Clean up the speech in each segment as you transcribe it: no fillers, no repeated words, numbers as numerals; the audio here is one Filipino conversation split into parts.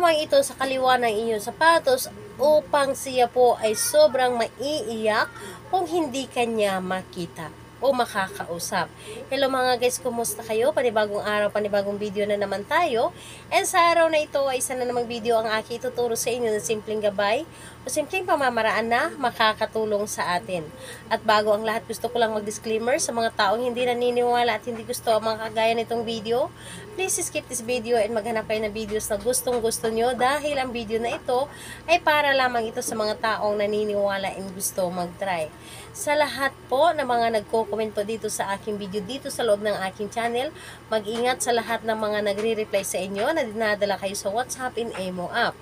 lamang ito sa kaliwa ng inyong sapatos upang siya po ay sobrang maiiyak kung hindi kanya makita o makakausap. Hello mga guys, kumusta kayo? Panibagong araw, panibagong video na naman tayo. And sa araw na ito ay isa na namang video ang aking tuturo sa inyo ng simpleng gabay o simpleng pamamaraan na makakatulong sa atin. At bago ang lahat, gusto ko lang mag-disclaimer sa mga taong hindi naniniwala at hindi gusto ang mga kagaya nitong video. Please skip this video and maghanap kayo ng videos na gustong gusto nyo dahil ang video na ito ay para lamang ito sa mga taong naniniwala and gusto mag-try. Sa lahat po na mga nagko-comment po dito sa aking video dito sa loob ng aking channel, mag-ingat sa lahat ng mga nagre-reply sa inyo na dinadala kayo sa WhatsApp in Emo app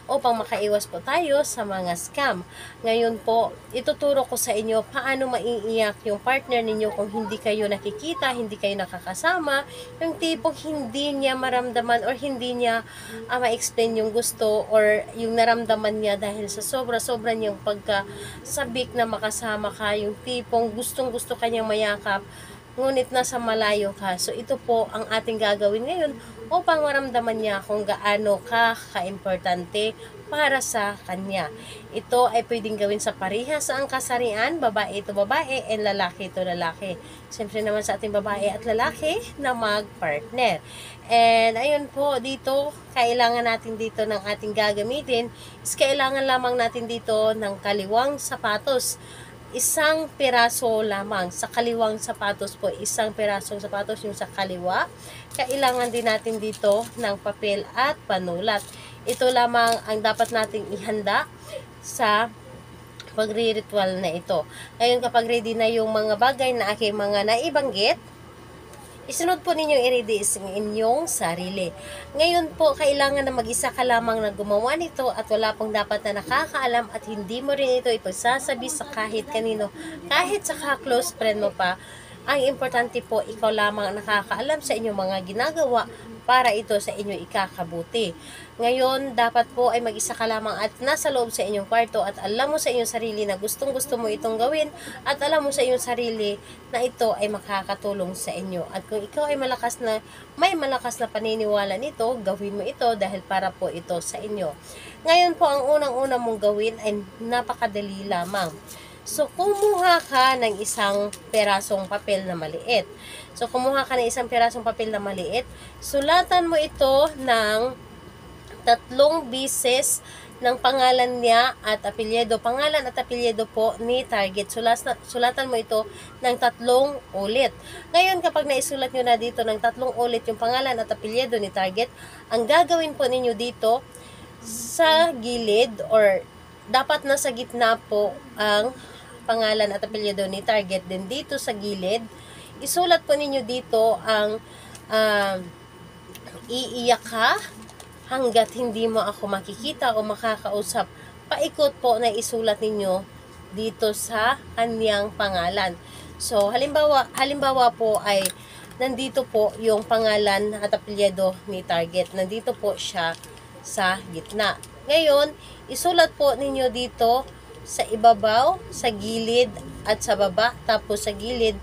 upang makaiwas po tayo sa mga scam. Ngayon po, ituturo ko sa inyo paano maiiyak yung partner ninyo kung hindi kayo nakikita, hindi kayo nakakasama, yung tipong hindi niya maramdaman or hindi niya ma-explain yung gusto or yung naramdaman niya dahil sa sobra-sobra niyang pagkasabik na makasama ka, yung tipong gustong-gusto kanyang mayakap, ngunit nasa malayo ka. So ito po ang ating gagawin ngayon upang maramdaman niya kung gaano ka-importante para sa kanya. Ito ay pwedeng gawin sa parehas ang kasarian, babae ito babae and lalaki ito lalaki. Siyempre naman sa ating babae at lalaki na mag-partner. And ayun po, dito kailangan natin dito ng ating gagamitin is kailangan lamang natin dito ng kaliwang sapatos. Isang piraso lamang sa kaliwang sapatos po, isang pirasong sapatos yung sa kaliwa. Kailangan din natin dito ng papel at panulat. Ito lamang ang dapat nating ihanda sa pagre-ritual na ito. Ngayon kapag ready na yung mga bagay na aking mga naibanggit, isunod po ninyong i-ready ang inyong sarili. Ngayon po, kailangan na mag-isa ka lamang na gumawa nito at wala pong dapat na nakakaalam at hindi mo rin ito ipagsasabi sa kahit kanino, kahit sa ka-close friend mo pa. Ang importante po, ikaw lamang ang nakakaalam sa inyong mga ginagawa para ito sa inyo ikakabuti. Ngayon, dapat po ay mag-isa ka lamang at nasa loob sa inyong kwarto at alam mo sa inyong sarili na gustong-gusto mo itong gawin at alam mo sa inyong sarili na ito ay makakatulong sa inyo. At kung ikaw ay may malakas na paniniwala nito, gawin mo ito dahil para po ito sa inyo. Ngayon po, ang unang-una mong gawin ay napakadali lamang. So, kumuha ka ng isang perasong papel na maliit. So, kumuha ka ng isang perasong papel na maliit. Sulatan mo ito ng 3 beses ng pangalan niya at apelyido. Pangalan at apelyido po ni target. Sulatan mo ito ng 3 ulit. Ngayon, kapag naisulat nyo na dito ng 3 ulit yung pangalan at apelyido ni target, ang gagawin po ninyo dito sa gilid or dapat nasa gitna po ang pangalan at apelyido ni target. Din dito sa gilid, isulat po ninyo dito ang iiyak ka hanggat hindi mo ako makikita o makakausap. Paikot po na isulat ninyo dito sa kanyang pangalan. So, halimbawa po ay nandito po yung pangalan at apelyido ni target. Nandito po siya sa gitna. Ngayon, isulat po ninyo dito sa ibabaw, sa gilid, at sa baba, tapos sa gilid,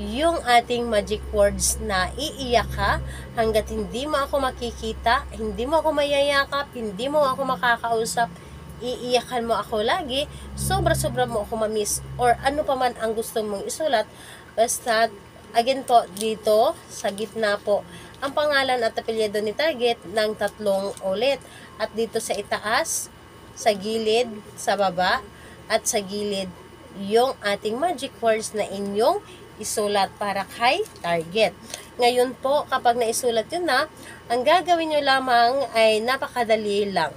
yung ating magic words na iiyak ka hanggat hindi mo ako makikita, hindi mo ako mayayakap, hindi mo ako makakausap, iiyakan mo ako lagi, sobra-sobra mo ako mamiss, or ano pa man ang gusto mong isulat, basta, again po, dito, sa gitna po, ang pangalan at apelyido ni target ng 3 ulit, at dito sa itaas, sa gilid, sa baba, at sa gilid yung ating magic words na inyong isulat para kay target. Ngayon po, kapag naisulat yun na, ang gagawin nyo lamang ay napakadali lang.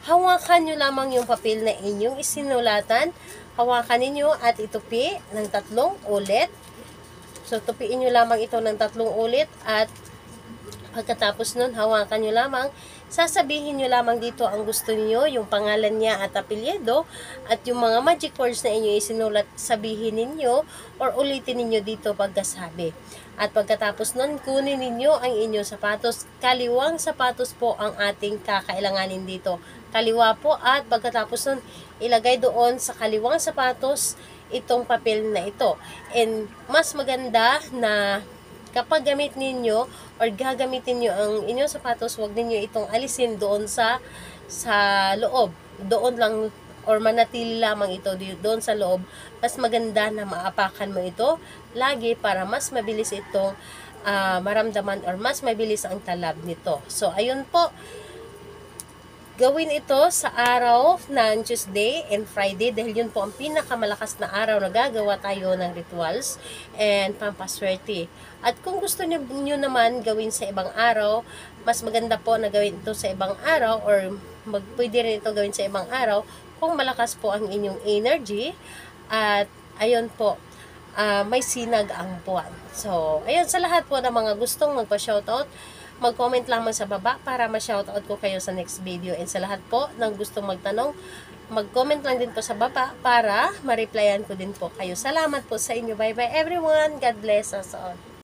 Hawakan nyo lamang yung papel na inyong isinulatan, hawakan ninyo at itupi ng 3 ulit. So, tupiin nyo lamang ito ng 3 ulit at pagkatapos nun, hawakan nyo lamang, sasabihin nyo lamang dito ang gusto niyo, yung pangalan niya at apelyido, at yung mga magic words na inyo isinulat, sabihin ninyo or ulitin ninyo dito pagkasabi. At pagkatapos nun, kunin ninyo ang inyong sapatos. Kaliwang sapatos po ang ating kakailanganin dito. Kaliwa po, at pagkatapos nun, ilagay doon sa kaliwang sapatos itong papel na ito. And mas maganda na kapag gamit ninyo or gagamitin nyo ang inyong sapatos, huwag ninyo itong alisin doon sa loob. Doon lang or manatili lamang ito doon sa loob. Mas maganda na maapakan mo ito lagi para mas mabilis itong maramdaman or mas mabilis ang talab nito. So, ayun po. Gawin ito sa araw ng Tuesday and Friday dahil yun po ang pinakamalakas na araw na gagawa tayo ng rituals and pampaswerte. At kung gusto niyo naman gawin sa ibang araw, mas maganda po na gawin ito sa ibang araw or pwede rin ito gawin sa ibang araw kung malakas po ang inyong energy at ayun po, may sinag ang buwan. So, ayun, sa lahat po ng mga gustong magpa-shoutout, mag-comment lamang sa baba para ma-shoutout ko kayo sa next video. And sa lahat po ng gustong magtanong, mag-comment lang din po sa baba para ma-replyan ko din po kayo. Salamat po sa inyo. Bye-bye everyone. God bless us all.